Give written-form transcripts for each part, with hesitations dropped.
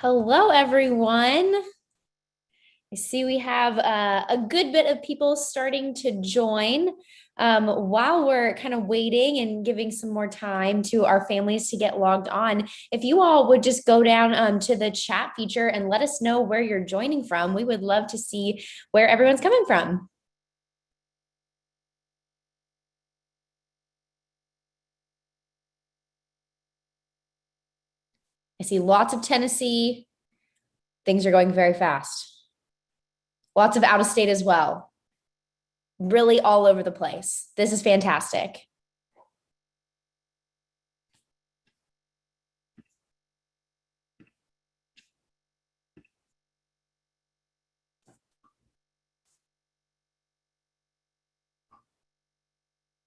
Hello, everyone. I see we have a good bit of people starting to join. While we're kind of waiting and giving some more time to our families to get logged on, if you all would just go down to the chat feature and let us know where you're joining from, we would love to see where everyone's coming from. I see lots of Tennessee. Things are going very fast. Lots of out of state as well. Really all over the place. This is fantastic.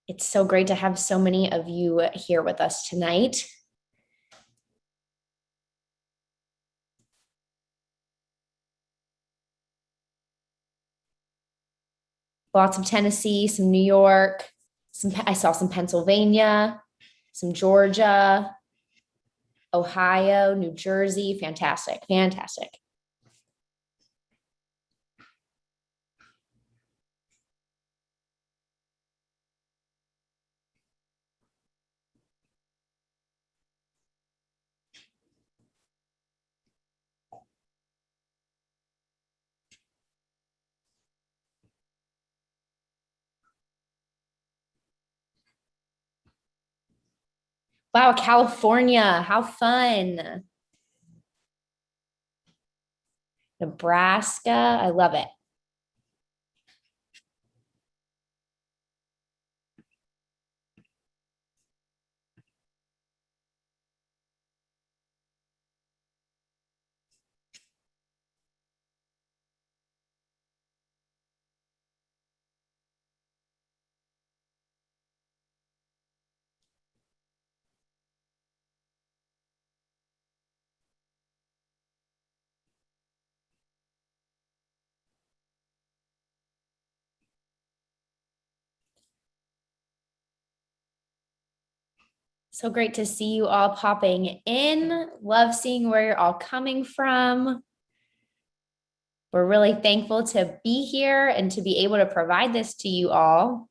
It's so great to have so many of you here with us tonight. Lots of Tennessee, some New York, I saw some Pennsylvania, some Georgia, Ohio, New Jersey. Fantastic, fantastic. Wow, California, how fun. Nebraska, I love it. So great to see you all popping in. Love seeing where you're all coming from. We're really thankful to be here and to be able to provide this to you all.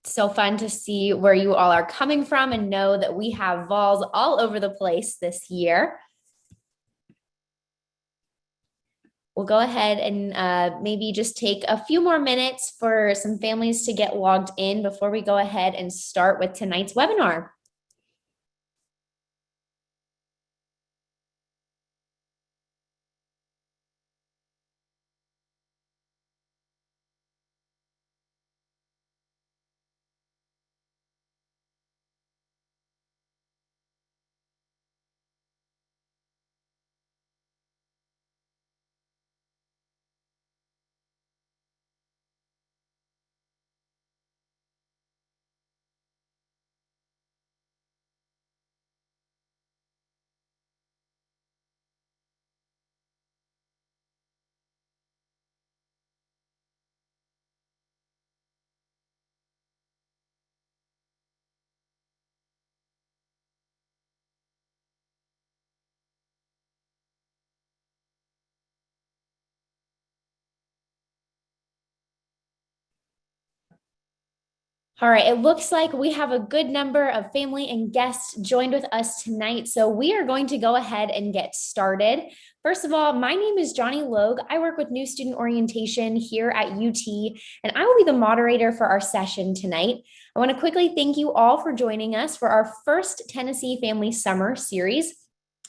So fun to see where you all are coming from and know that we have vols all over the place this year. We'll go ahead and maybe just take a few more minutes for some families to get logged in before we go ahead and start with tonight's webinar. All right, it looks like we have a good number of family and guests joined with us tonight. So we are going to go ahead and get started. First of all, my name is Johnny Logue. I work with New Student Orientation here at UT, and I will be the moderator for our session tonight. I want to quickly thank you all for joining us for our first Tennessee Family Summer Series.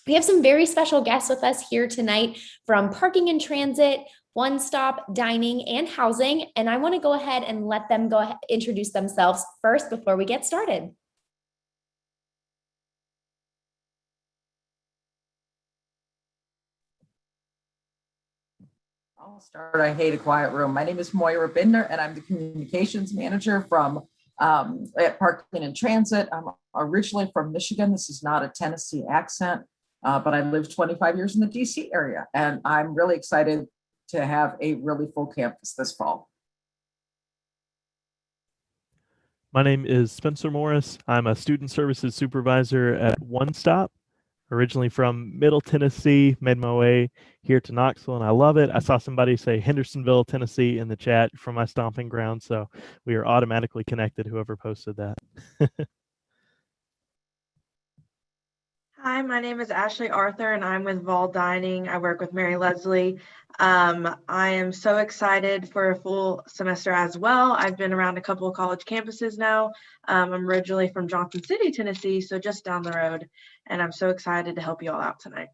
We have some very special guests with us here tonight from Parking and Transit, OneStop, Dining, and Housing, and I want to go ahead and let them introduce themselves first before we get started. I'll start. I hate a quiet room. My name is Moira Binder, and I'm the communications manager from at Parkland and Transit. I'm originally from Michigan. This is not a Tennessee accent, but I lived 25 years in the DC area, and I'm really excited to have a really full campus this fall. My name is Spencer Morris. I'm a student services supervisor at OneStop, originally from Middle Tennessee, made my way here to Knoxville, and I love it. I saw somebody say Hendersonville, Tennessee in the chat from my stomping ground, so we are automatically connected, whoever posted that. Hi, my name is Ashley Arthur, and I'm with Vol Dining. I work with Mary Leslie. I am so excited for a full semester as well. I've been around a couple of college campuses now. I'm originally from Johnson City, Tennessee, so just down the road, and I'm so excited to help you all out tonight.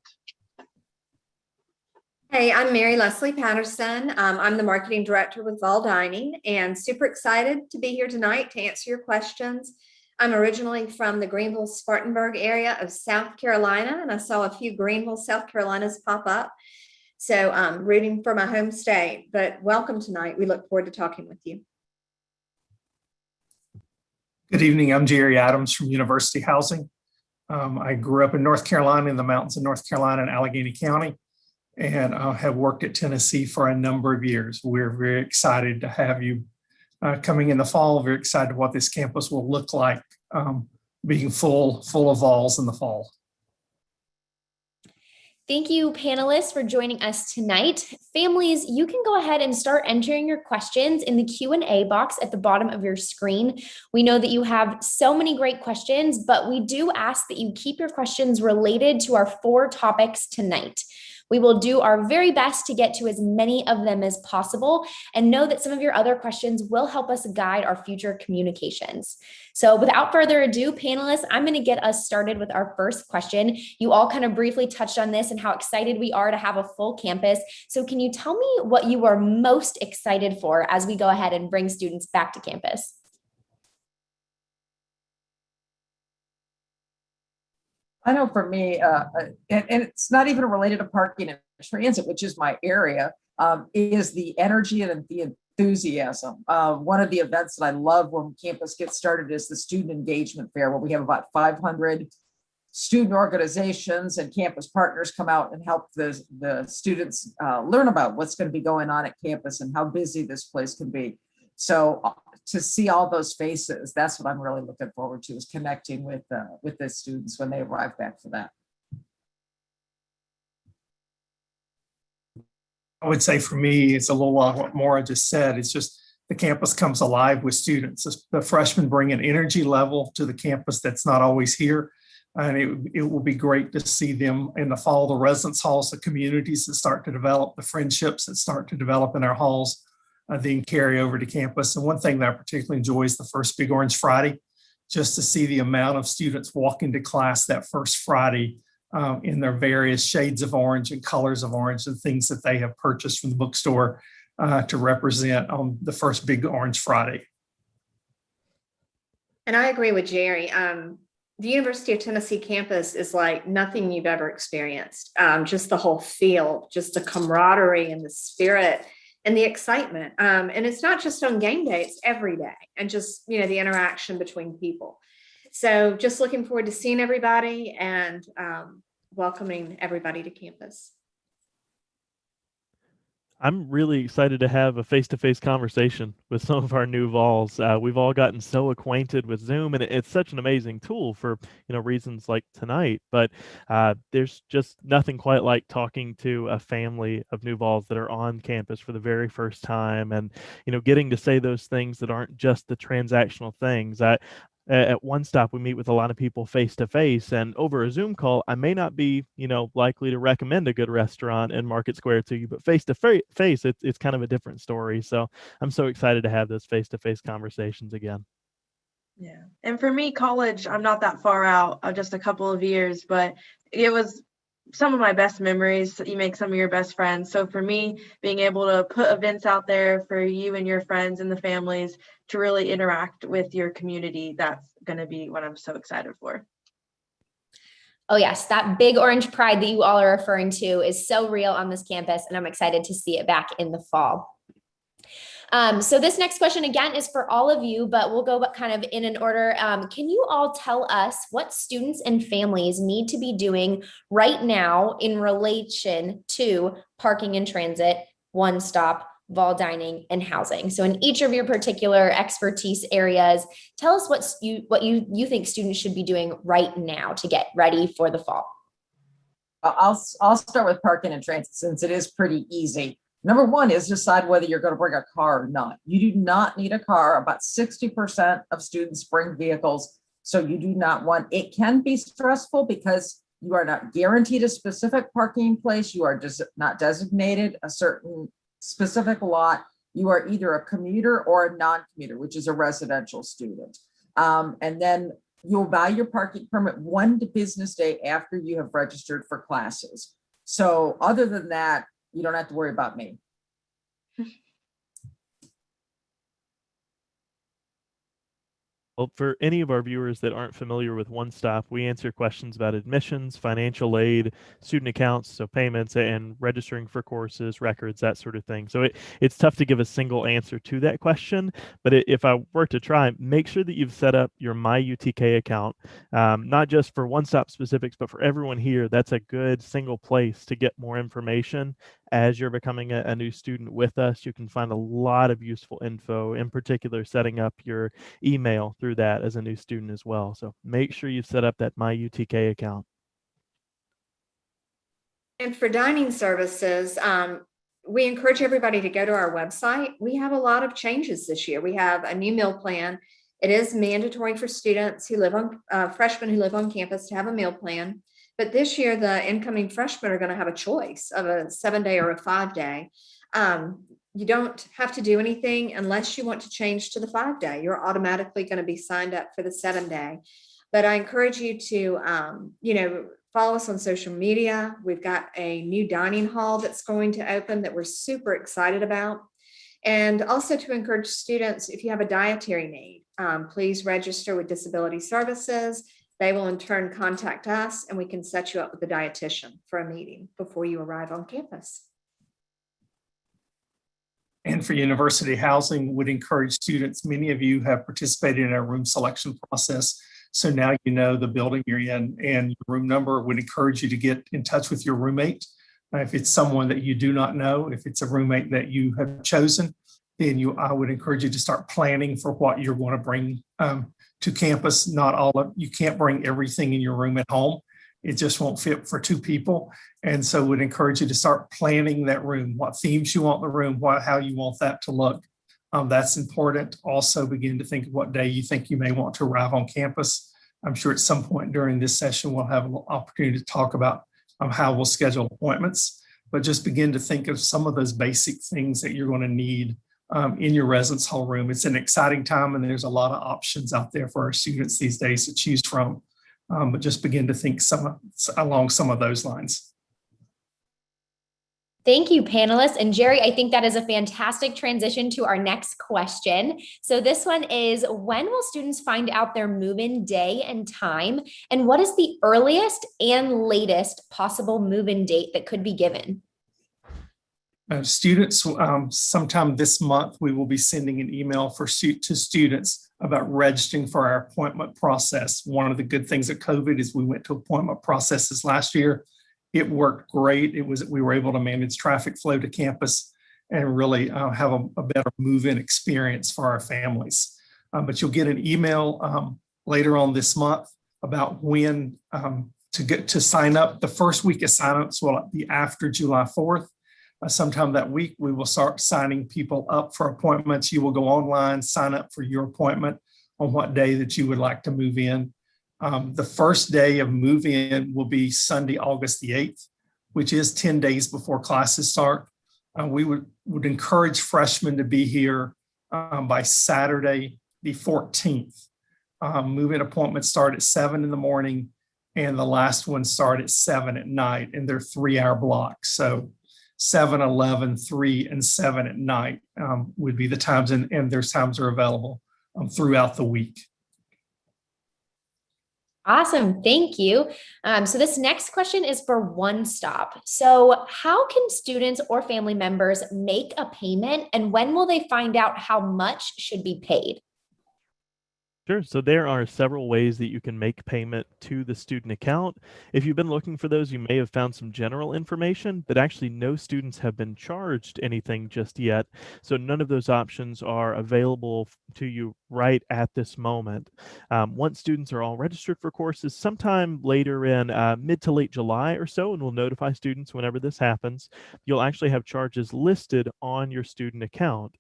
Hey, I'm Mary Leslie Patterson. I'm the marketing director with Vol Dining and super excited to be here tonight to answer your questions. I'm originally from the Greenville, Spartanburg area of South Carolina, and I saw a few Greenville, South Carolinas pop up. So I'm rooting for my home state, but welcome tonight. We look forward to talking with you. Good evening. I'm Jerry Adams from University Housing. I grew up in North Carolina, in the mountains of North Carolina and Allegheny County, and have worked at Tennessee for a number of years. We're very excited to have you coming in the fall. Very excited what this campus will look like, being full of vols in the fall. Thank you, panelists, for joining us tonight. Families, you can go ahead and start entering your questions in the Q&A box at the bottom of your screen. We know that you have so many great questions, but we do ask that you keep your questions related to our 4 topics tonight. We will do our very best to get to as many of them as possible, and know that some of your other questions will help us guide our future communications. So without further ado, panelists, I'm going to get us started with our first question. You all kind of briefly touched on this and how excited we are to have a full campus. So can you tell me what you are most excited for as we go ahead and bring students back to campus? I know for me, and it's not even related to parking and transit, which is my area, is the energy and the enthusiasm. One of the events that I love when campus gets started is the student engagement fair, where we have about 500 student organizations and campus partners come out and help the students learn about what's going to be going on at campus and how busy this place can be. So to see all those faces, that's what I'm really looking forward to, is connecting with the students when they arrive back for that. I would say for me, it's a little like what Maura just said. It's just the campus comes alive with students. The freshmen bring an energy level to the campus that's not always here. And it will be great to see them in the fall, the residence halls, the communities that start to develop, the friendships that start to develop in our halls, then carry over to campus. And one thing that I particularly enjoy is the first Big Orange Friday, just to see the amount of students walking to class that first Friday in their various shades of orange and colors of orange and things that they have purchased from the bookstore to represent on the first Big Orange Friday. And I agree with Jerry. The University of Tennessee campus is like nothing you've ever experienced. Just the whole feel, just the camaraderie and the spirit and the excitement. And it's not just on game day, it's every day. And just, you know, the interaction between people. So just looking forward to seeing everybody and welcoming everybody to campus. I'm really excited to have a face-to-face conversation with some of our new vols. We've all gotten so acquainted with Zoom, and it's such an amazing tool for reasons like tonight. But there's just nothing quite like talking to a family of new vols that are on campus for the very first time, and getting to say those things that aren't just the transactional things. At OneStop, we meet with a lot of people face to face, and over a Zoom call, I may not be, likely to recommend a good restaurant in Market Square to you, but face to face, it's kind of a different story. So I'm so excited to have those face to face conversations again. Yeah. And for me, college, I'm not that far out, just a couple of years, but it was some of my best memories. You make some of your best friends. So for me, being able to put events out there for you and your friends and the families to really interact with your community, that's going to be what I'm so excited for. Oh, yes, that big orange pride that you all are referring to is so real on this campus, and I'm excited to see it back in the fall. So this next question again is for all of you, but we'll go kind of in an order. Can you all tell us what students and families need to be doing right now in relation to parking and transit, OneStop, Vol dining, and housing? So in each of your particular expertise areas, tell us what you think students should be doing right now to get ready for the fall. I'll start with parking and transit since it is pretty easy. Number one is decide whether you're going to bring a car or not. You do not need a car. About 60% of students bring vehicles, so you do not want. It can be stressful because you are not guaranteed a specific parking place. You are just not designated a certain specific lot. You are either a commuter or a non-commuter, which is a residential student. And then you'll buy your parking permit 1 business day after you have registered for classes. So other than that, you don't have to worry about me. Well, for any of our viewers that aren't familiar with OneStop, we answer questions about admissions, financial aid, student accounts, so payments, and registering for courses, records, that sort of thing. So it's tough to give a single answer to that question, but if I were to try, make sure that you've set up your My UTK account, not just for OneStop specifics, but for everyone here. That's a good single place to get more information. As you're becoming a new student with us, you can find a lot of useful info, in particular, setting up your email through that as a new student as well. So make sure you set up that My UTK account. And for dining services, we encourage everybody to go to our website. We have a lot of changes this year. We have a new meal plan. It is mandatory for students who live on, freshmen who live on campus to have a meal plan. But this year, the incoming freshmen are going to have a choice of a 7-day or a 5-day. You don't have to do anything unless you want to change to the 5-day. You're automatically going to be signed up for the 7-day. But I encourage you to, follow us on social media. We've got a new dining hall that's going to open that we're super excited about. And also to encourage students, if you have a dietary need, please register with Disability Services. They will in turn contact us and we can set you up with a dietitian for a meeting before you arrive on campus. And for university housing, would encourage students, many of you have participated in our room selection process. So now you know the building you're in and your room number. Would encourage you to get in touch with your roommate. If it's someone that you do not know, if it's a roommate that you have chosen, then I would encourage you to start planning for what you're going to bring to campus. You can't bring everything in your room at home. It just won't fit for 2 people. And so would encourage you to start planning that room, what themes you want in the room, how you want that to look. That's important. Also begin to think of what day you think you may want to arrive on campus. I'm sure at some point during this session, we'll have an opportunity to talk about how we'll schedule appointments, but just begin to think of some of those basic things that you're going to need in your residence hall room. It's an exciting time and there's a lot of options out there for our students these days to choose from, but just begin to think along some of those lines. Thank you, panelists. And Jerry, I think that is a fantastic transition to our next question. So this one is, when will students find out their move-in day and time? And what is the earliest and latest possible move-in date that could be given? Students, sometime this month, we will be sending an email to students about registering for our appointment process. One of the good things of COVID is we went to appointment processes last year. It worked great. We were able to manage traffic flow to campus and really have a better move-in experience for our families. But you'll get an email later on this month about when to sign up. The first week of signups will be after July 4th. Sometime that week, we will start signing people up for appointments. You will go online, sign up for your appointment on what day that you would like to move in. The first day of move-in will be Sunday, August the 8th, which is 10 days before classes start. We would encourage freshmen to be here by Saturday, the 14th. Move-in appointments start at 7 in the morning and the last one start at 7 at night, and they're 3-hour blocks. So 7, 11, 3, and 7 at night would be the times, and their times are available throughout the week. Awesome. Thank you. So this next question is for OneStop. So how can students or family members make a payment, and when will they find out how much should be paid? Sure. So there are several ways that you can make payment to the student account. If you've been looking for those, you may have found some general information, but actually no students have been charged anything just yet. So none of those options are available to you right at this moment. Once students are all registered for courses, sometime later in mid to late July or so, and we'll notify students whenever this happens, you'll actually have charges listed on your student account.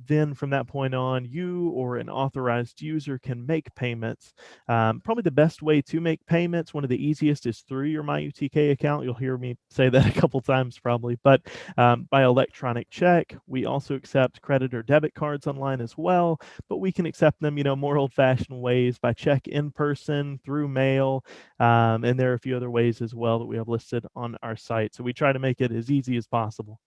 Then from that point on, you or an authorized user can make payments. Probably the best way to make payments, one of the easiest, is through your MyUTK account. You'll hear me say that a couple times probably, but by electronic check. We also accept credit or debit cards online as well, but we can accept them, more old-fashioned ways, by check in person, through mail, and there are a few other ways as well that we have listed on our site. So we try to make it as easy as possible.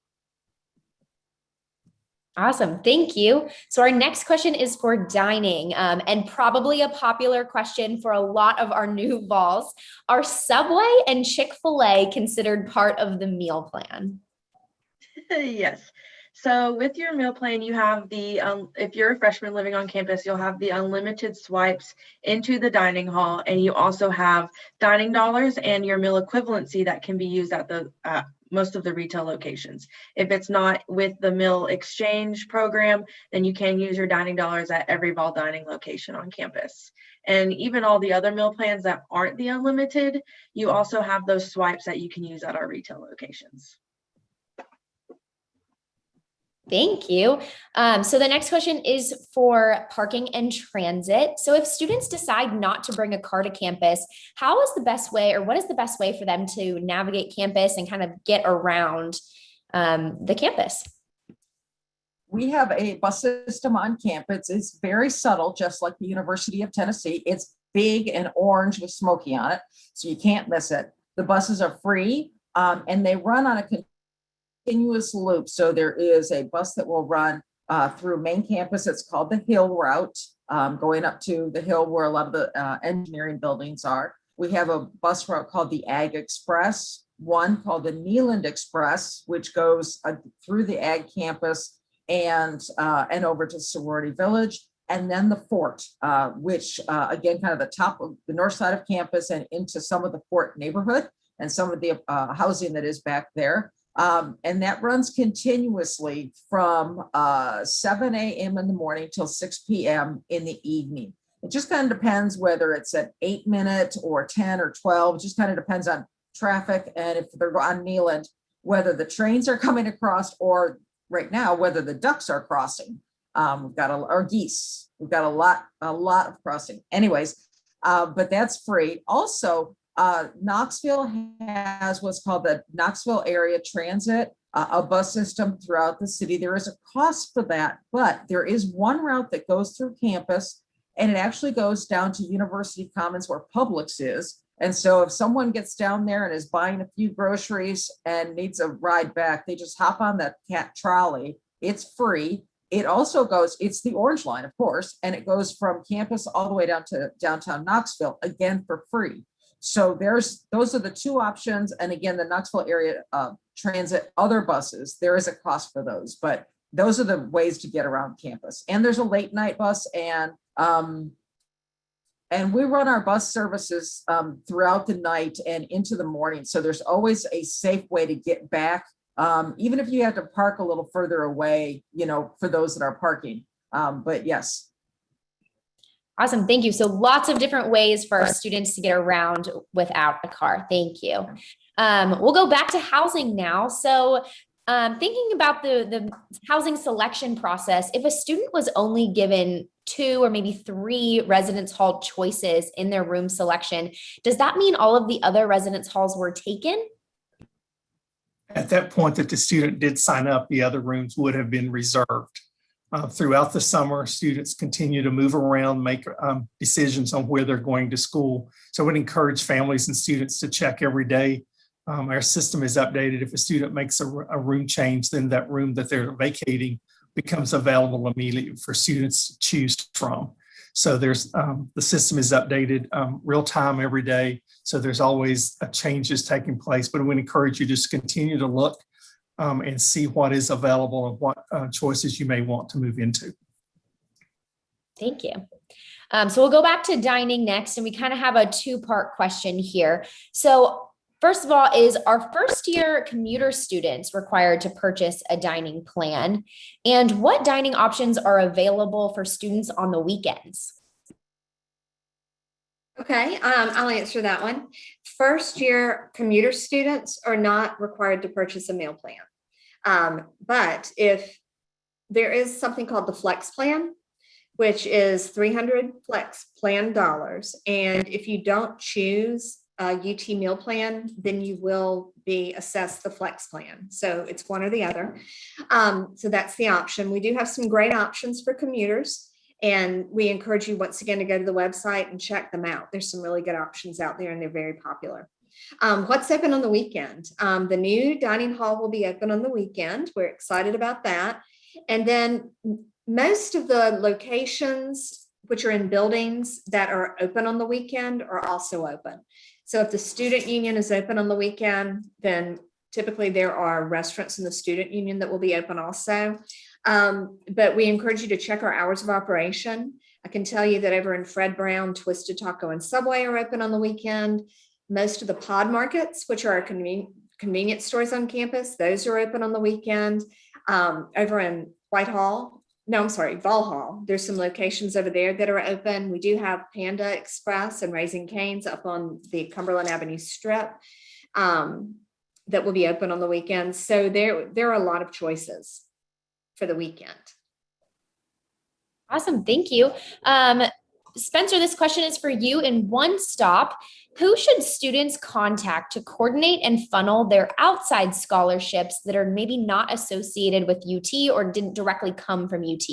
Awesome. Thank you. So our next question is for dining, and probably a popular question for a lot of our new vols. Are Subway and Chick-fil-A considered part of the meal plan? Yes. So with your meal plan, you have the, if you're a freshman living on campus, you'll have the unlimited swipes into the dining hall, and you also have dining dollars and your meal equivalency that can be used at the most of the retail locations. If it's not with the meal exchange program, then you can use your dining dollars at every Vol dining location on campus. And even all the other meal plans that aren't the unlimited, you also have those swipes that you can use at our retail locations. Thank you. So the next question is for parking and transit. So if students decide not to bring a car to campus, how is the best way, or what is the best way for them to navigate campus and kind of get around the campus? We have a bus system on campus. It's very subtle, just like the University of Tennessee. It's big and orange with smoky on it, so you can't miss it. The buses are free, and they run on a continuous loop. So there is a bus that will run through main campus. It's called the Hill Route, going up to the hill where a lot of the engineering buildings are. We have a bus route called the Ag Express, one called the Neyland Express, which goes through the Ag campus and over to Sorority Village, and then the Fort, which again, kind of the top of the north side of campus and into some of the Fort neighborhood and some of the housing that is back there. And that runs continuously from 7 a.m. in the morning till 6 p.m. in the evening. It just kind of depends whether it's an 8-minute or 10 or 12. It just kind of depends on traffic, and if they're on Neyland, whether the trains are coming across, or right now, whether the ducks are crossing. We've got or geese. We've got a lot of crossing. Anyways, but that's free. Also, Knoxville has what's called the Knoxville Area Transit, a bus system throughout the city. There is a cost for that, but there is one route that goes through campus, and it actually goes down to University Commons where Publix is. And so if someone gets down there and is buying a few groceries and needs a ride back, they just hop on that cat trolley. It's free. It also goes, it's the Orange Line, of course, and it goes from campus all the way down to downtown Knoxville, again for free. So those are the two options. And again, the Knoxville Area Transit, other buses, there is a cost for those, but those are the ways to get around campus. And there's a late night bus, and we run our bus services throughout the night and into the morning. So there's always a safe way to get back, even if you have to park a little further away, for those that are parking. But yes. Awesome. Thank you. So lots of different ways for our students to get around without a car. Thank you. We'll go back to housing now. So thinking about the housing selection process, if a student was only given 2 or maybe 3 residence hall choices in their room selection, does that mean all of the other residence halls were taken? At that point that the student did sign up, the other rooms would have been reserved. Throughout the summer, students continue to move around, make decisions on where they're going to school. So I would encourage families and students to check every day. Our system is updated. If a student makes a room change, then that room that they're vacating becomes available immediately for students to choose from. So there's the system is updated real time every day. So there's always changes taking place, but we encourage you to just continue to look and see what is available and what choices you may want to move into. Thank you. So we'll go back to dining next, and we kind of have a two-part question here. So first of all, is our first-year commuter students required to purchase a dining plan? And what dining options are available for students on the weekends? Okay, I'll answer that one. First-year commuter students are not required to purchase a meal plan. But if there is something called the flex plan, which is 300 flex plan dollars. And if you don't choose a UT meal plan, then you will be assessed the flex plan. So it's one or the other. So that's the option. We do have some great options for commuters, and we encourage you once again to go to the website and check them out. There's some really good options out there, and they're very popular. What's open on the weekend? The new dining hall will be open on the weekend. We're excited about that. And then most of the locations which are in buildings that are open on the weekend are also open. So if the student union is open on the weekend, then typically there are restaurants in the student union that will be open also. But we encourage you to check our hours of operation. I can tell you that over in Fred Brown, Twisted Taco and Subway are open on the weekend. Most of the pod markets, which are our convenience stores on campus, those are open on the weekend. Over in Valhall, there's some locations over there that are open. We do have Panda Express and Raising Cane's up on the Cumberland Avenue Strip that will be open on the weekends. So there are a lot of choices for the weekend. Awesome, thank you. Spencer, this question is for you. In OneStop, who should students contact to coordinate and funnel their outside scholarships that are maybe not associated with UT or didn't directly come from UT?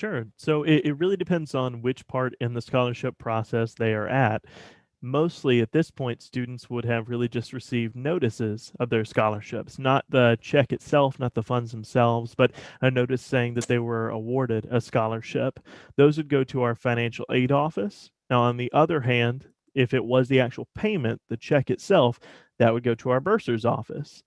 Sure. So it really depends on which part in the scholarship process they are at. Mostly at this point, students would have really just received notices of their scholarships, not the check itself, not the funds themselves, but a notice saying that they were awarded a scholarship. Those would go to our financial aid office. Now, on the other hand, if it was the actual payment, the check itself, that would go to our bursar's office.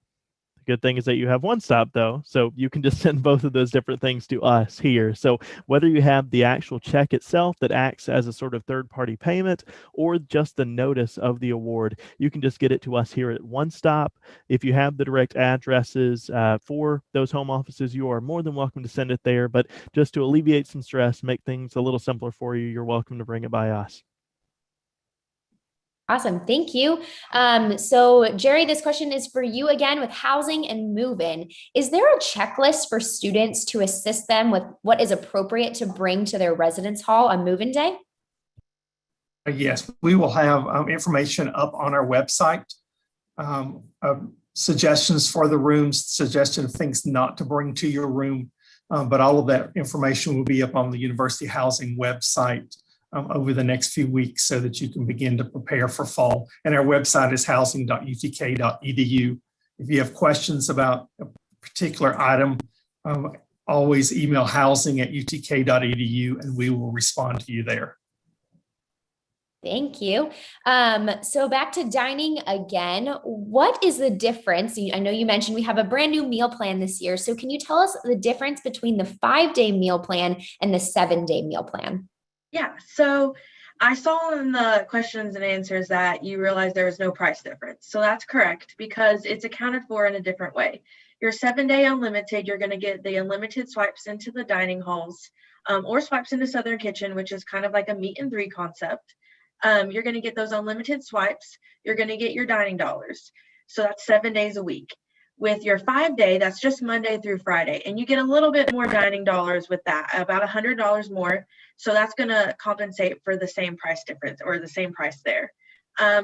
The good thing is that you have OneStop though, so you can just send both of those different things to us here. So whether you have the actual check itself that acts as a sort of third-party payment or just the notice of the award, you can just get it to us here at OneStop. If you have the direct addresses for those home offices, you are more than welcome to send it there. But just to alleviate some stress, make things a little simpler for you, you're welcome to bring it by us. Awesome, thank you. So Jerry, this question is for you again with housing and move-in. Is there a checklist for students to assist them with what is appropriate to bring to their residence hall on move-in day? Yes, we will have information up on our website, suggestions for the rooms, suggestion of things not to bring to your room, but all of that information will be up on the University Housing website over the next few weeks so that you can begin to prepare for fall. And our website is housing.utk.edu. If you have questions about a particular item, always email housing@utk.edu and we will respond to you there. Thank you. So back to dining again. What is the difference? I know you mentioned we have a brand new meal plan this year. So can you tell us the difference between the 5-day meal plan and the 7-day meal plan? Yeah, so I saw in the questions and answers that you realized there was no price difference. So that's correct because it's accounted for in a different way. Your 7-day unlimited, you're going to get the unlimited swipes into the dining halls or swipes into Southern Kitchen, which is kind of like a meet and three concept. You're going to get those unlimited swipes. You're going to get your dining dollars. So that's 7 days a week. With your 5-day, that's just Monday through Friday. And you get a little bit more dining dollars with that, about $100 more. So that's going to compensate for the same price difference or the same price there.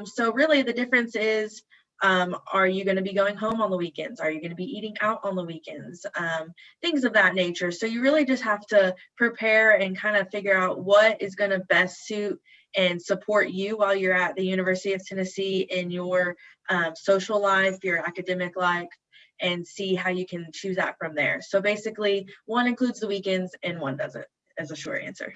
So really the difference is, are you going to be going home on the weekends? Are you going to be eating out on the weekends? Things of that nature. So you really just have to prepare and kind of figure out what is going to best suit and support you while you're at the University of Tennessee in your social life, your academic life, and see how you can choose that from there. So basically, one includes the weekends and one doesn't, as a short answer.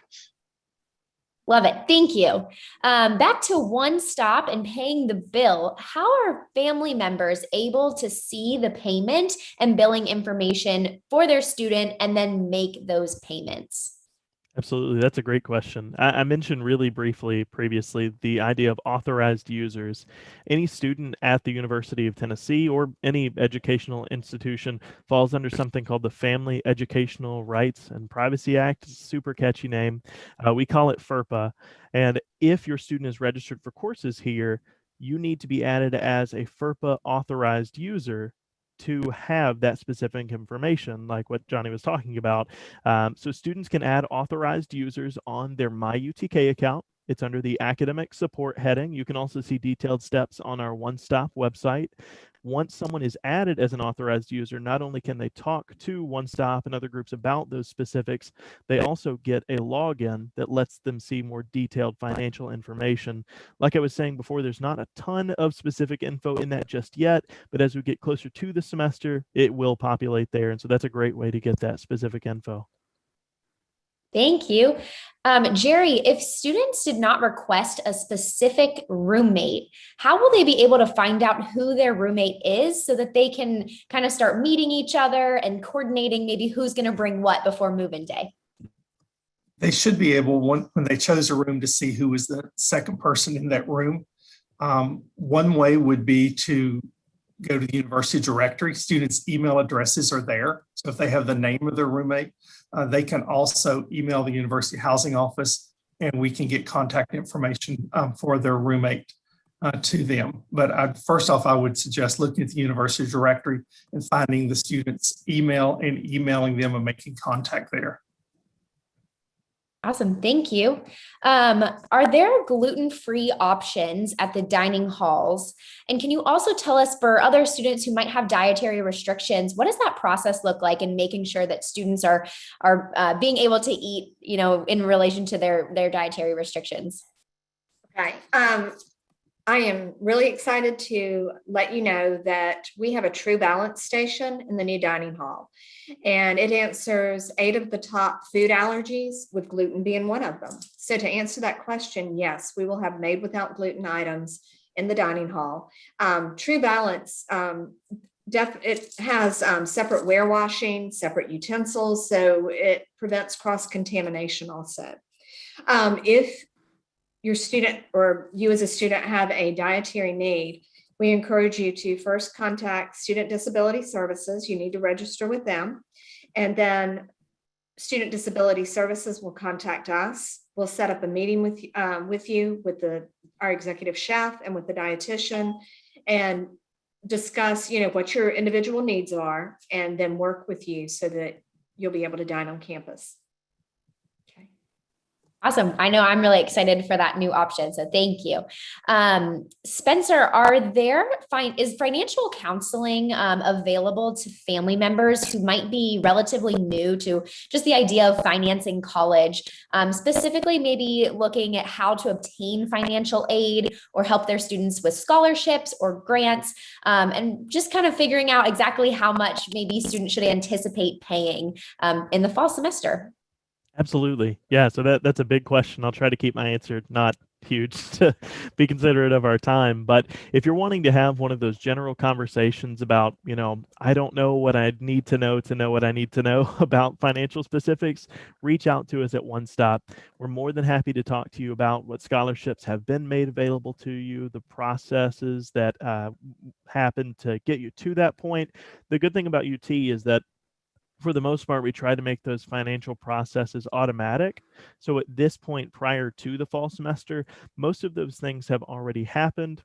Love it. Thank you. Back to OneStop and paying the bill. How are family members able to see the payment and billing information for their student and then make those payments? Absolutely. That's a great question. I mentioned really briefly previously the idea of authorized users. Any student at the University of Tennessee or any educational institution falls under something called the Family Educational Rights and Privacy Act. It's a super catchy name. We call it FERPA. And if your student is registered for courses here, you need to be added as a FERPA authorized user to have that specific information, like what Johnny was talking about. So students can add authorized users on their MyUTK account. It's under the academic support heading. You can also see detailed steps on our OneStop website. Once someone is added as an authorized user, not only can they talk to OneStop and other groups about those specifics, they also get a login that lets them see more detailed financial information. Like I was saying before, there's not a ton of specific info in that just yet, but as we get closer to the semester, it will populate there. And so that's a great way to get that specific info. Thank you. Jerry, if students did not request a specific roommate, how will they be able to find out who their roommate is so that they can kind of start meeting each other and coordinating maybe who's going to bring what before move-in day? They should be able, when they chose a room, to see who was the second person in that room. One way would be to go to the university directory. Students' email addresses are there. So if they have the name of their roommate, they can also email the university housing office and we can get contact information for their roommate to them. But first off, I would suggest looking at the university directory and finding the student's email and emailing them and making contact there. Awesome. Thank you. Are there gluten-free options at the dining halls? And can you also tell us, for other students who might have dietary restrictions, what does that process look like in making sure that students are being able to eat, in relation to their dietary restrictions? Okay. I am really excited to let you know that we have a True Balance station in the new dining hall, and it answers 8 of the top food allergies, with gluten being one of them. So to answer that question, yes, we will have made without gluten items in the dining hall. True Balance, it has separate warewashing, separate utensils, so it prevents cross-contamination also. If your student or you as a student have a dietary need, we encourage you to first contact Student Disability Services. You need to register with them. And then Student Disability Services will contact us. We'll set up a meeting with you, with our executive chef and with the dietitian, and discuss, what your individual needs are, and then work with you so that you'll be able to dine on campus. Awesome. I know I'm really excited for that new option. So thank you. Spencer, is financial counseling available to family members who might be relatively new to just the idea of financing college, specifically maybe looking at how to obtain financial aid or help their students with scholarships or grants, and just kind of figuring out exactly how much maybe students should anticipate paying in the fall semester? Absolutely. Yeah. So that's a big question. I'll try to keep my answer not huge to be considerate of our time. But if you're wanting to have one of those general conversations about, I don't know what I need to know what I need to know about financial specifics, reach out to us at OneStop. We're more than happy to talk to you about what scholarships have been made available to you, the processes that happen to get you to that point. The good thing about UT is that for the most part, we try to make those financial processes automatic. So at this point, prior to the fall semester, most of those things have already happened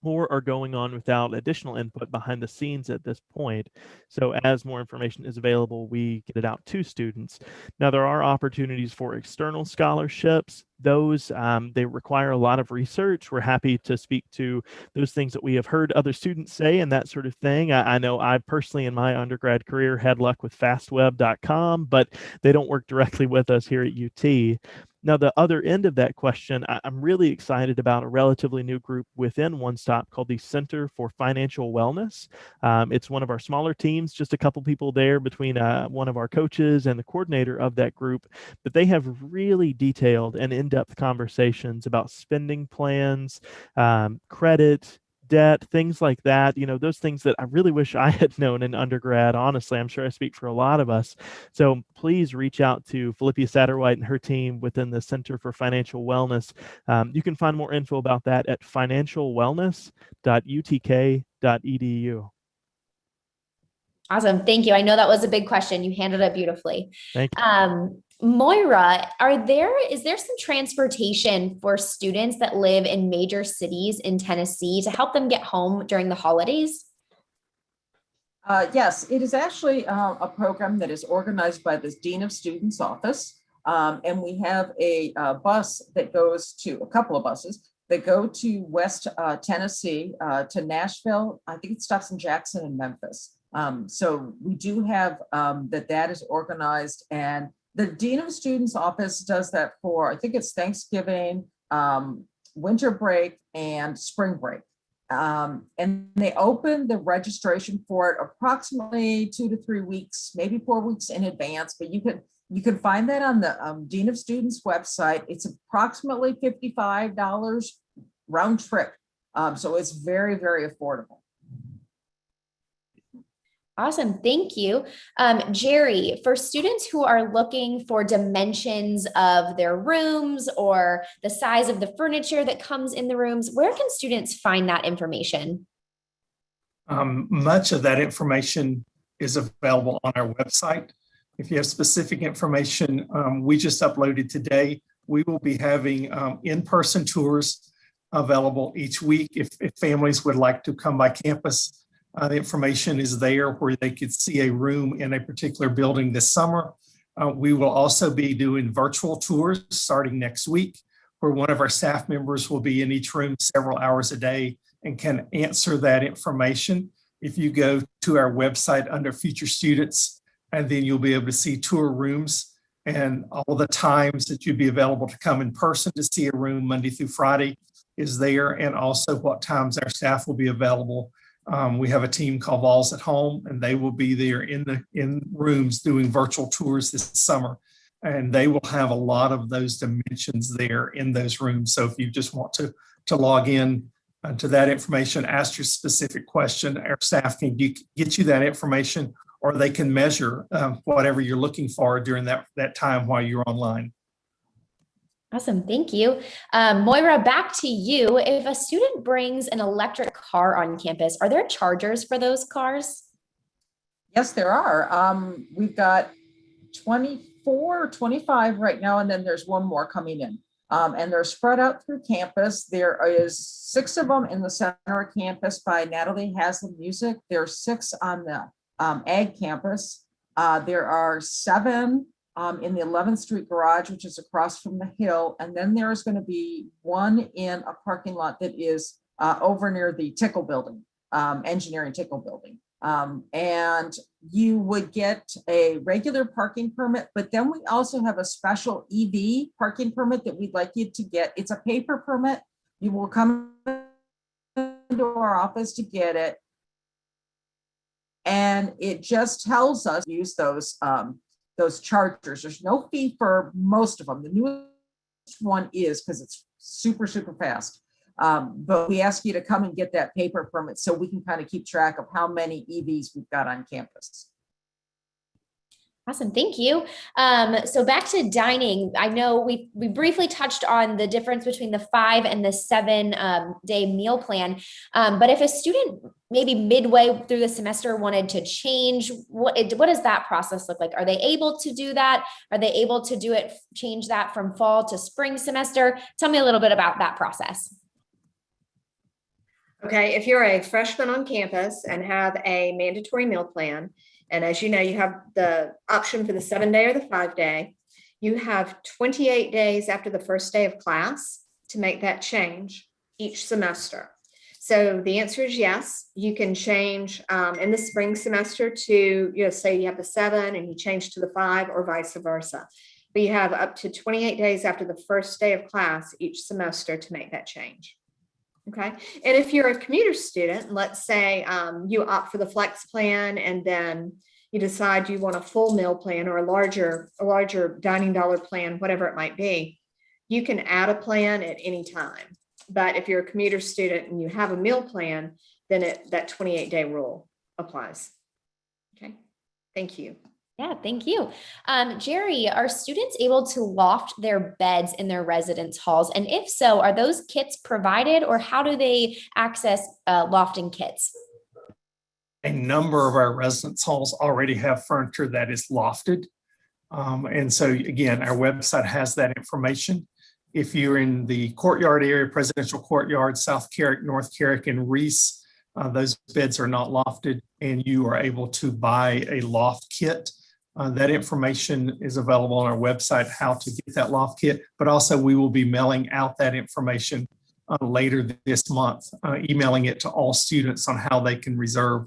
or are going on without additional input behind the scenes at this point. So as more information is available, we get it out to students. Now, there are opportunities for external scholarships. Those, they require a lot of research. We're happy to speak to those things that we have heard other students say and that sort of thing. I know I personally in my undergrad career had luck with fastweb.com, but they don't work directly with us here at UT. Now, the other end of that question, I'm really excited about a relatively new group within OneStop called the Center for Financial Wellness. It's one of our smaller teams, just a couple people there between one of our coaches and the coordinator of that group, but they have really detailed and in-depth in-depth conversations about spending plans, credit, debt, things like that. Those things that I really wish I had known in undergrad. Honestly, I'm sure I speak for a lot of us. So please reach out to Philippia Satterwhite and her team within the Center for Financial Wellness. You can find more info about that at financialwellness.utk.edu. Awesome. Thank you. I know that was a big question. You handled it beautifully. Thank you. Moira, is there some transportation for students that live in major cities in Tennessee to help them get home during the holidays? Yes, it is actually a program that is organized by the Dean of Students office. And we have a bus that goes to a couple of buses that go to West Tennessee, to Nashville. I think it stops in Jackson and Memphis. So we do have that is organized, and the Dean of Students office does that for, I think it's Thanksgiving, winter break, and spring break. And they open the registration for it approximately 2 to 3 weeks, maybe 4 weeks in advance, but you can find that on the Dean of Students website. It's approximately $55 round trip. So it's very, very affordable. Awesome. Thank you. Jerry, for students who are looking for dimensions of their rooms or the size of the furniture that comes in the rooms, where can students find that information? Much of that information is available on our website. If you have specific information, we just uploaded today. We will be having in-person tours available each week if families would like to come by campus. The information is there where they could see a room in a particular building this summer. We will also be doing virtual tours starting next week, where one of our staff members will be in each room several hours a day and can answer that information. If you go to our website under Future Students, and then you'll be able to see tour rooms and all the times that you'd be available to come in person to see a room Monday through Friday is there, and also what times our staff will be available. We have a team called Vols at Home, and they will be there in rooms doing virtual tours this summer. And they will have a lot of those dimensions there in those rooms. So if you just want to log in to that information, ask your specific question, our staff can get you that information, or they can measure whatever you're looking for during that time while you're online. Awesome. Thank you. Moira, back to you. If a student brings an electric car on campus, are there chargers for those cars? Yes, there are. We've got 24, 25 right now, and then there's one more coming in. And they're spread out through campus. There is 6 of them in the center of campus by Natalie Haslam Music. There are 6 on the Ag campus. There are 7 in the 11th Street garage, which is across from the Hill. And then there is going to be one in a parking lot that is over near the Tickle building, engineering Tickle building. And you would get a regular parking permit, but then we also have a special EV parking permit that we'd like you to get. It's a paper permit. You will come into our office to get it. And it just tells us to use those chargers. There's no fee for most of them. The newest one is because it's super, super fast. But we ask you to come and get that paper permit so we can kind of keep track of how many EVs we've got on campus. Awesome. Thank you. So back to dining. I know we briefly touched on the difference between the 5 and the 7 day meal plan. But if a student maybe midway through the semester wanted to change, what does that process look like? Are they able to do that? Are they able to change that from fall to spring semester? Tell me a little bit about that process. Okay, if you're a freshman on campus and have a mandatory meal plan, and as you know, you have the option for the 7-day or the 5-day, you have 28 days after the first day of class to make that change each semester. So the answer is yes, you can change in the spring semester to, say you have the 7 and you change to the 5 or vice versa. But you have up to 28 days after the first day of class each semester to make that change. Okay. And if you're a commuter student, let's say you opt for the flex plan and then you decide you want a full meal plan or a larger dining dollar plan, whatever it might be, you can add a plan at any time. But if you're a commuter student and you have a meal plan, then that 28-day rule applies. Okay, thank you. Yeah, thank you. Jerry, are students able to loft their beds in their residence halls? And if so, are those kits provided, or how do they access lofting kits? A number of our residence halls already have furniture that is lofted. And so again, our website has that information. If you're in the courtyard area, Presidential Courtyard, South Carrick, North Carrick, and Reese, those beds are not lofted, and you are able to buy a loft kit. That information is available on our website, how to get that loft kit, but also we will be mailing out that information later this month, emailing it to all students on how they can reserve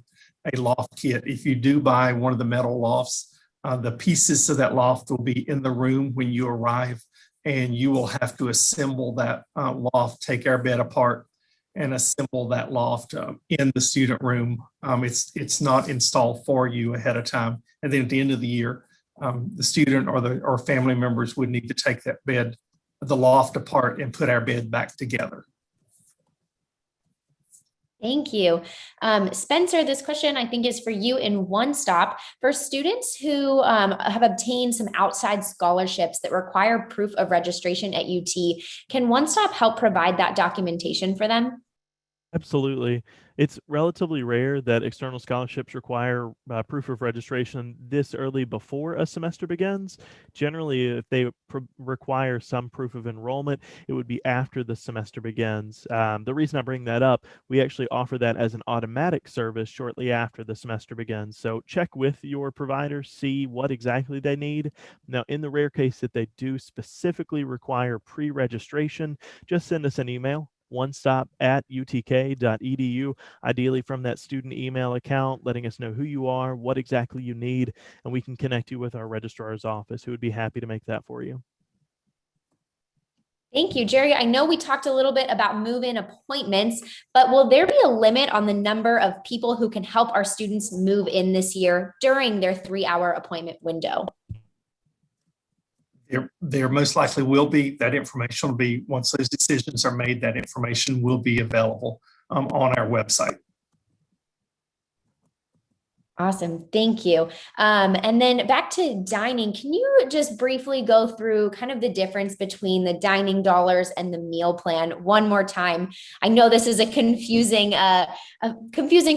a loft kit. If you do buy one of the metal lofts, the pieces of that loft will be in the room when you arrive, and you will have to assemble that loft, take our bed apart and assemble that loft in the student room. It's not installed for you ahead of time. And then at the end of the year, the student or family members would need to take that bed, the loft apart, and put our bed back together. Thank you. Spencer, this question I think is for you in OneStop. For students who have obtained some outside scholarships that require proof of registration at UT, can OneStop help provide that documentation for them? Absolutely. It's relatively rare that external scholarships require proof of registration this early before a semester begins. Generally, if they require some proof of enrollment, it would be after the semester begins. The reason I bring that up, we actually offer that as an automatic service shortly after the semester begins. So check with your provider, see what exactly they need. Now, in the rare case that they do specifically require pre-registration, just send us an email, onestop@utk.edu, ideally from that student email account, letting us know who you are, what exactly you need, and we can connect you with our registrar's office, who would be happy to make that for you. Thank you, Jerry. I know we talked a little bit about move-in appointments, but will there be a limit on the number of people who can help our students move in this year during their 3-hour appointment window? There most likely will be. That information will be, once those decisions are made, that information will be available on our website. Awesome. Thank you. And then back to dining, can you just briefly go through kind of the difference between the dining dollars and the meal plan one more time? I know this is a confusing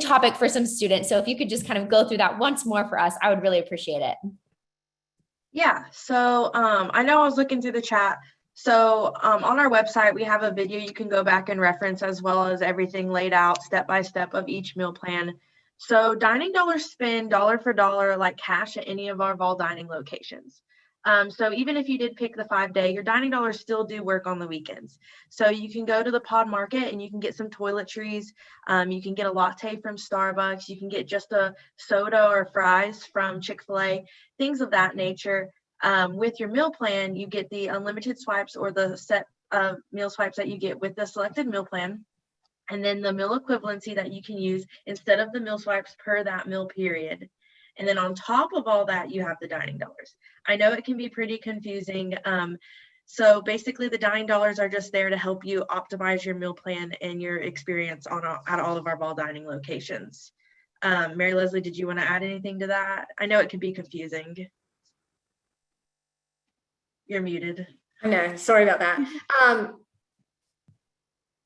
topic for some students. So if you could just kind of go through that once more for us, I would really appreciate it. Yeah, so I know I was looking through the chat. So on our website, we have a video you can go back and reference, as well as everything laid out step by step of each meal plan. So dining dollars spend dollar for dollar like cash at any of our Vol dining locations. So even if you did pick the 5-day, your dining dollars still do work on the weekends. So you can go to the Pod Market and you can get some toiletries. You can get a latte from Starbucks. You can get just a soda or fries from Chick-fil-A, things of that nature. With your meal plan, you get the unlimited swipes or the set of meal swipes that you get with the selected meal plan. And then the meal equivalency that you can use instead of the meal swipes per that meal period. And then on top of all that, you have the dining dollars. I know it can be pretty confusing. So basically the dining dollars are just there to help you optimize your meal plan and your experience at all of our Vol dining locations. Mary Leslie, did you want to add anything to that? I know it can be confusing. You're muted. I know, sorry about that.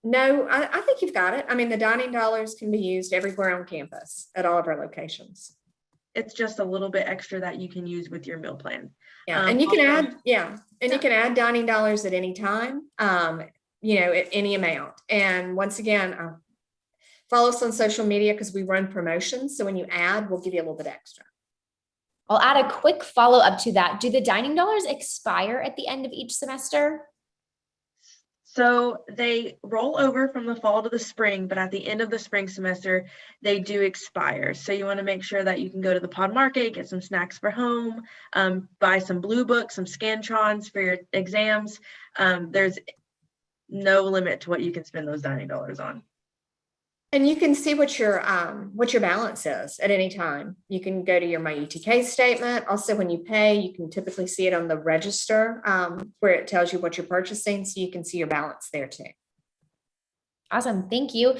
No, I think you've got it. I mean, the dining dollars can be used everywhere on campus at all of our locations. It's just a little bit extra that you can use with your meal plan. Yeah, and you can add, you can add dining dollars at any time, at any amount. And once again, follow us on social media because we run promotions. So when you add, we'll give you a little bit extra. I'll add a quick follow-up to that. Do the dining dollars expire at the end of each semester? So they roll over from the fall to the spring, but at the end of the spring semester, they do expire. So you want to make sure that you can go to the Pod Market, get some snacks for home, buy some blue books, some Scantrons for your exams. There's no limit to what you can spend those dining dollars on. And you can see what your balance is at any time. You can go to your My UTK statement. Also, when you pay, you can typically see it on the register where it tells you what you're purchasing, so you can see your balance there too. Awesome. Thank you.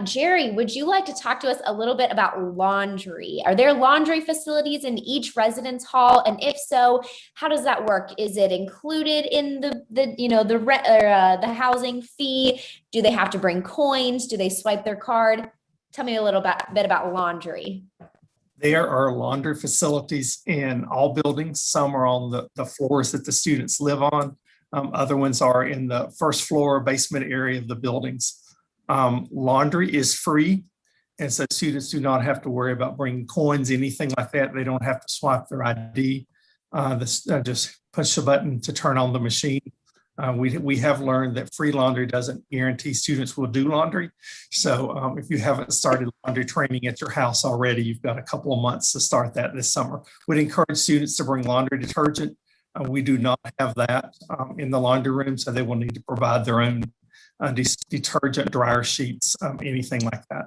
Jerry, would you like to talk to us a little bit about laundry? Are there laundry facilities in each residence hall? And if so, how does that work? Is it included in the housing fee? Do they have to bring coins? Do they swipe their card? Tell me a little bit about laundry. There are laundry facilities in all buildings. Some are on the floors that the students live on. Other ones are in the first floor basement area of the buildings. Laundry is free, and so students do not have to worry about bringing coins, anything like that. They don't have to swipe their ID. Just push the button to turn on the machine. We have learned that free laundry doesn't guarantee students will do laundry. So if you haven't started laundry training at your house already, you've got a couple of months to start that this summer. We'd encourage students to bring laundry detergent. We do not have that in the laundry room, so they will need to provide their own detergent, dryer sheets, anything like that.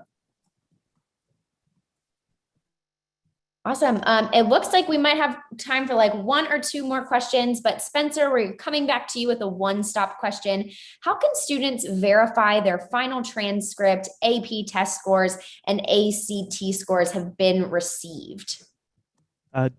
Awesome. It looks like we might have time for like one or two more questions, but Spencer, we're coming back to you with a one-stop question. How can students verify their final transcript, AP test scores, and ACT scores have been received?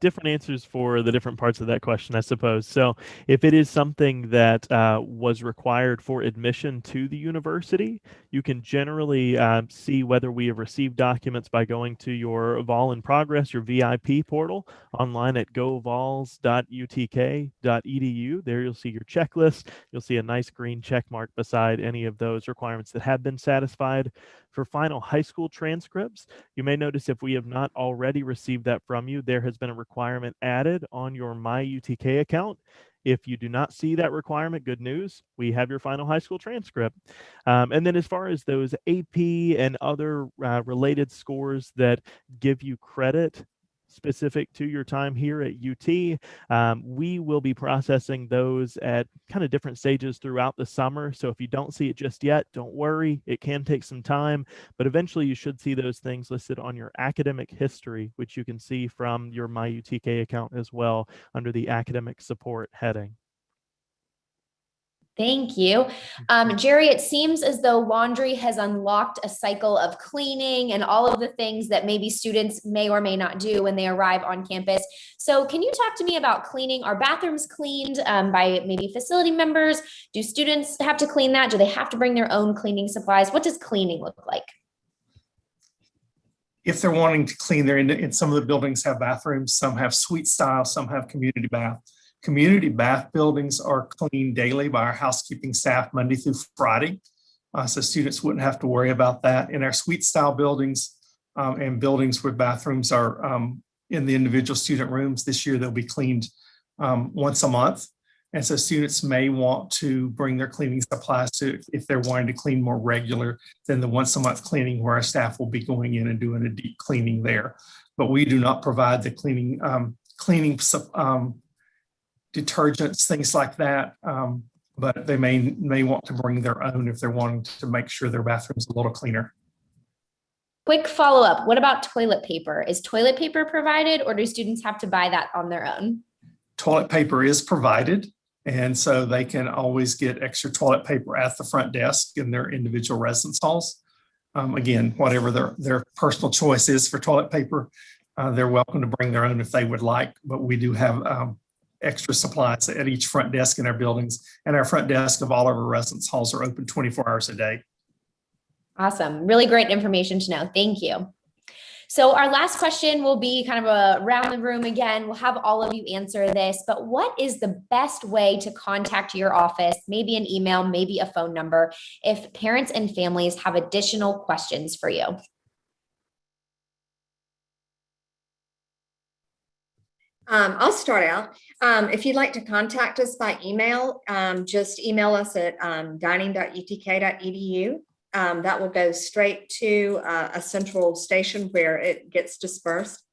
Different answers for the different parts of that question, I suppose. So if it is something that was required for admission to the university, you can generally see whether we have received documents by going to your Vol in Progress, your VIP portal, online at govols.utk.edu. There you'll see your checklist. You'll see a nice green check mark beside any of those requirements that have been satisfied. For final high school transcripts, you may notice if we have not already received that from you, there has been a requirement added on your My UTK account. If you do not see that requirement, good news, we have your final high school transcript. And then as far as those AP and other related scores that give you credit specific to your time here at UT, we will be processing those at kind of different stages throughout the summer. So if you don't see it just yet, don't worry. It can take some time, but eventually you should see those things listed on your academic history, which you can see from your My UTK account as well under the academic support heading. Thank you. Jerry, it seems as though laundry has unlocked a cycle of cleaning and all of the things that maybe students may or may not do when they arrive on campus. So can you talk to me about cleaning? Are bathrooms cleaned by maybe facility members? Do students have to clean that? Do they have to bring their own cleaning supplies? What does cleaning look like? If they're wanting to clean, they're in some of the buildings have bathrooms, some have suite style, some have community bath. Community bath buildings are cleaned daily by our housekeeping staff Monday through Friday. So students wouldn't have to worry about that. In our suite style buildings and buildings where bathrooms are in the individual student rooms, this year they'll be cleaned once a month. And so students may want to bring their cleaning supplies to, if they're wanting to clean more regular than the once a month cleaning where our staff will be going in and doing a deep cleaning there. But we do not provide the cleaning detergents, things like that. But they may want to bring their own if they're wanting to make sure their bathroom's a little cleaner. Quick follow-up. What about toilet paper? Is toilet paper provided, or do students have to buy that on their own? Toilet paper is provided, and so they can always get extra toilet paper at the front desk in their individual residence halls. Again, whatever their personal choice is for toilet paper, they're welcome to bring their own if they would like, but we do have extra supplies at each front desk in our buildings, and our front desk of all of our residence halls are open 24 hours a day. Awesome. Really great information to know. Thank you. So our last question will be kind of around the room again. We'll have all of you answer this, but what is the best way to contact your office? Maybe an email, maybe a phone number, if parents and families have additional questions for you. I'll start out. If you'd like to contact us by email, just email us at dining.utk.edu. That will go straight to a central station where it gets dispersed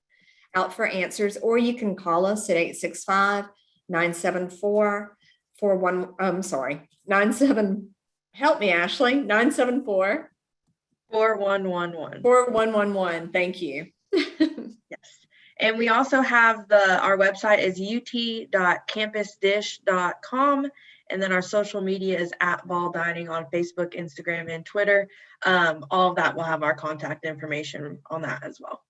out for answers, or you can call us at 865-974-41. Help me, Ashley. 974 4111. 4111. Thank you. Yes. And we also have our website is ut.campusdish.com. And then our social media is @Ball Dining on Facebook, Instagram, and Twitter. All of that will have our contact information on that as well.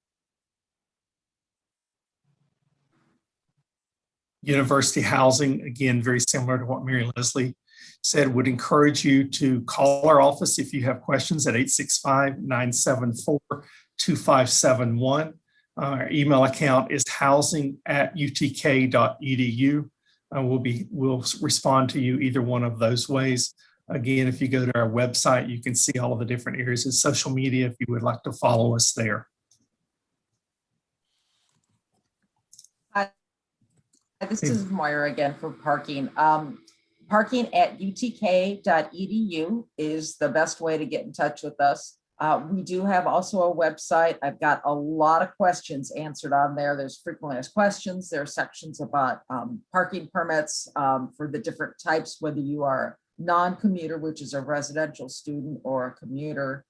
University housing, again, very similar to what Mary Leslie said, would encourage you to call our office if you have questions at 865-974-2571. Our email account is housing@utk.edu. We'll respond to you either one of those ways. Again, if you go to our website, you can see all of the different areas of social media if you would like to follow us there. This is Moira again for parking. Parking at utk.edu is the best way to get in touch with us. We do have also a website. I've got a lot of questions answered on there. There's frequently asked questions. There are sections about parking permits for the different types, whether you are non-commuter, which is a residential student, or a commuter.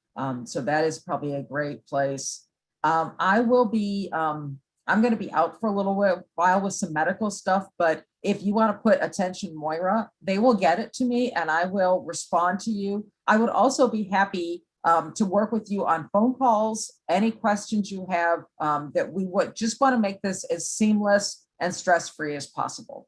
So that is probably a great place. I'm going to be out for a little while with some medical stuff, but if you want to put attention Moira, they will get it to me and I will respond to you. I would also be happy to work with you on phone calls, any questions you have, that we would just want to make this as seamless and stress-free as possible.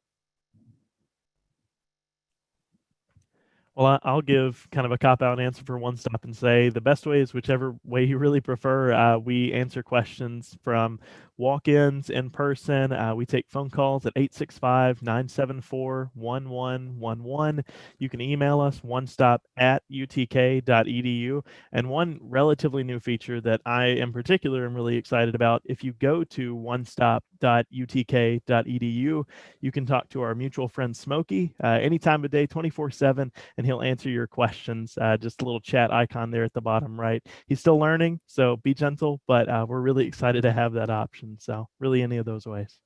Well, I'll give kind of a cop-out answer for OneStop and say the best way is whichever way you really prefer. We answer questions from walk-ins in person. We take phone calls at 865-974-1111. You can email us onestop@utk.edu. And one relatively new feature that I in particular am really excited about, if you go to onestop.utk.edu, you can talk to our mutual friend Smokey any time of day, 24/7, and he'll answer your questions. Just a little chat icon there at the bottom right. He's still learning, so be gentle, but we're really excited to have that option. So really any of those ways.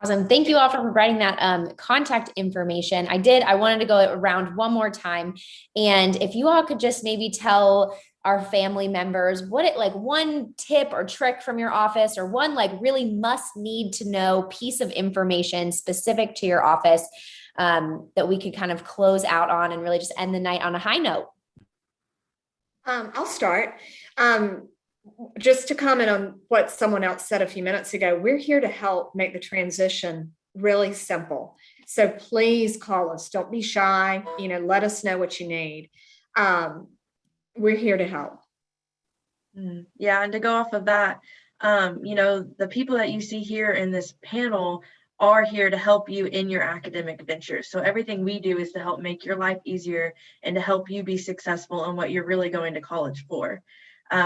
Awesome. Thank you all for providing that contact information. I wanted to go around one more time. And if you all could just maybe tell our family members one tip or trick from your office, or one really must need to know piece of information specific to your office that we could kind of close out on and really just end the night on a high note. I'll start. Just to comment on what someone else said a few minutes ago, we're here to help make the transition really simple. So please call us. Don't be shy. Let us know what you need. We're here to help. Yeah, and to go off of that, the people that you see here in this panel are here to help you in your academic ventures. So everything we do is to help make your life easier and to help you be successful in what you're really going to college for.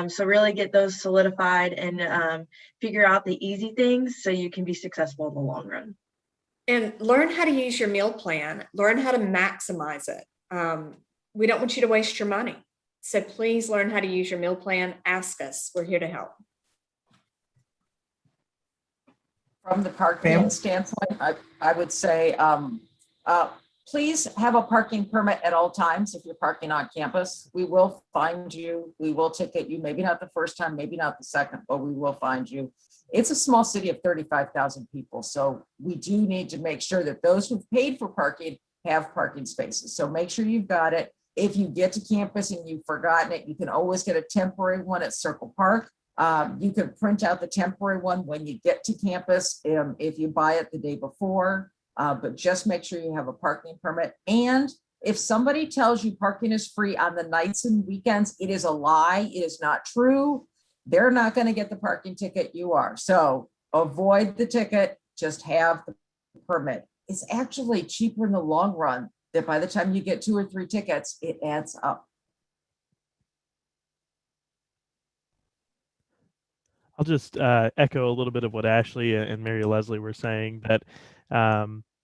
So really get those solidified and figure out the easy things so you can be successful in the long run. And learn how to use your meal plan. Learn how to maximize it. We don't want you to waste your money. So please learn how to use your meal plan. Ask us. We're here to help. From the parking standpoint, I would say, please have a parking permit at all times if you're parking on campus. We will find you. We will ticket you. Maybe not the first time, maybe not the second, but we will find you. It's a small city of 35,000 people. So we do need to make sure that those who've paid for parking have parking spaces. So make sure you've got it. If you get to campus and you've forgotten it, you can always get a temporary one at Circle Park. You can print out the temporary one when you get to campus if you buy it the day before. But just make sure you have a parking permit. And if somebody tells you parking is free on the nights and weekends, it is a lie. It is not true. They're not going to get the parking ticket. You are. So avoid the ticket. Just have the permit. It's actually cheaper in the long run that by the time you get 2 or 3 tickets, it adds up. I'll just echo a little bit of what Ashley and Mary Leslie were saying, that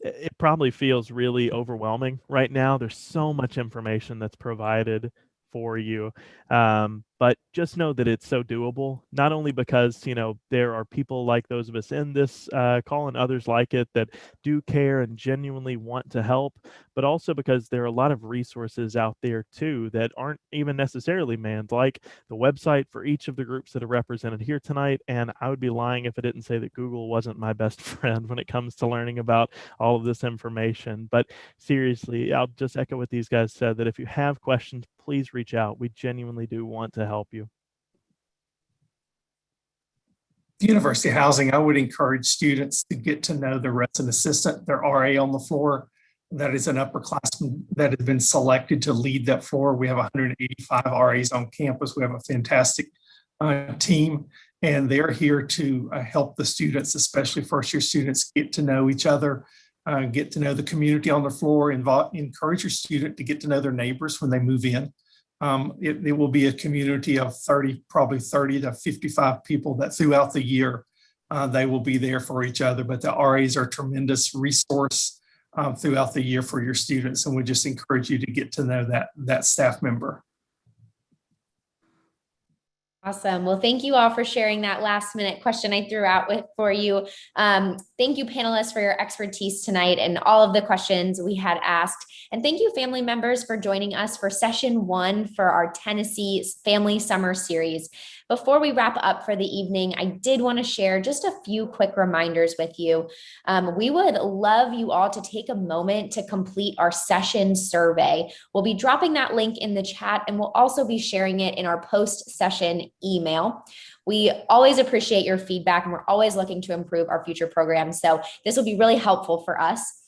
it probably feels really overwhelming right now. There's so much information that's provided for you. But but just know that it's so doable, not only because, there are people like those of us in this call and others like it that do care and genuinely want to help, but also because there are a lot of resources out there too that aren't even necessarily manned, like the website for each of the groups that are represented here tonight. And I would be lying if I didn't say that Google wasn't my best friend when it comes to learning about all of this information. But seriously, I'll just echo what these guys said, that if you have questions, please reach out. We genuinely do want to help you. University housing, I would encourage students to get to know the resident assistant, their RA on the floor. That is an upperclassman that has been selected to lead that floor. We have 185 RAs on campus. We have a fantastic team, and they're here to help the students, especially first-year students, get to know each other, get to know the community on the floor, encourage your student to get to know their neighbors when they move in. It will be a community of probably 30 to 55 people that throughout the year, they will be there for each other. But the RAs are a tremendous resource throughout the year for your students. And we just encourage you to get to know that staff member. Awesome. Well, thank you all for sharing that last minute question I threw out for you. Thank you, panelists, for your expertise tonight and all of the questions we had asked. And thank you, family members, for joining us for session 1 for our Tennessee Family Summer Series. Before we wrap up for the evening, I did want to share just a few quick reminders with you. We would love you all to take a moment to complete our session survey. We'll be dropping that link in the chat, and we'll also be sharing it in our post-session email. We always appreciate your feedback, and we're always looking to improve our future programs. So this will be really helpful for us.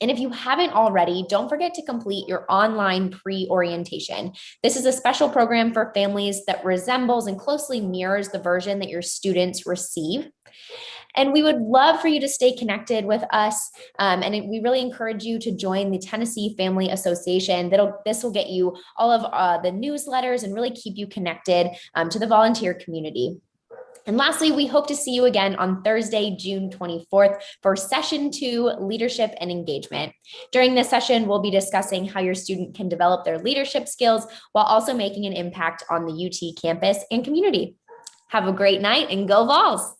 And if you haven't already, don't forget to complete your online pre-orientation. This is a special program for families that resembles and closely mirrors the version that your students receive. And we would love for you to stay connected with us. And we really encourage you to join the Tennessee Family Association. This will get you all of the newsletters and really keep you connected to the volunteer community. And lastly, we hope to see you again on Thursday, June 24th for session 2, leadership and engagement. During this session, we'll be discussing how your student can develop their leadership skills while also making an impact on the UT campus and community. Have a great night and go Vols!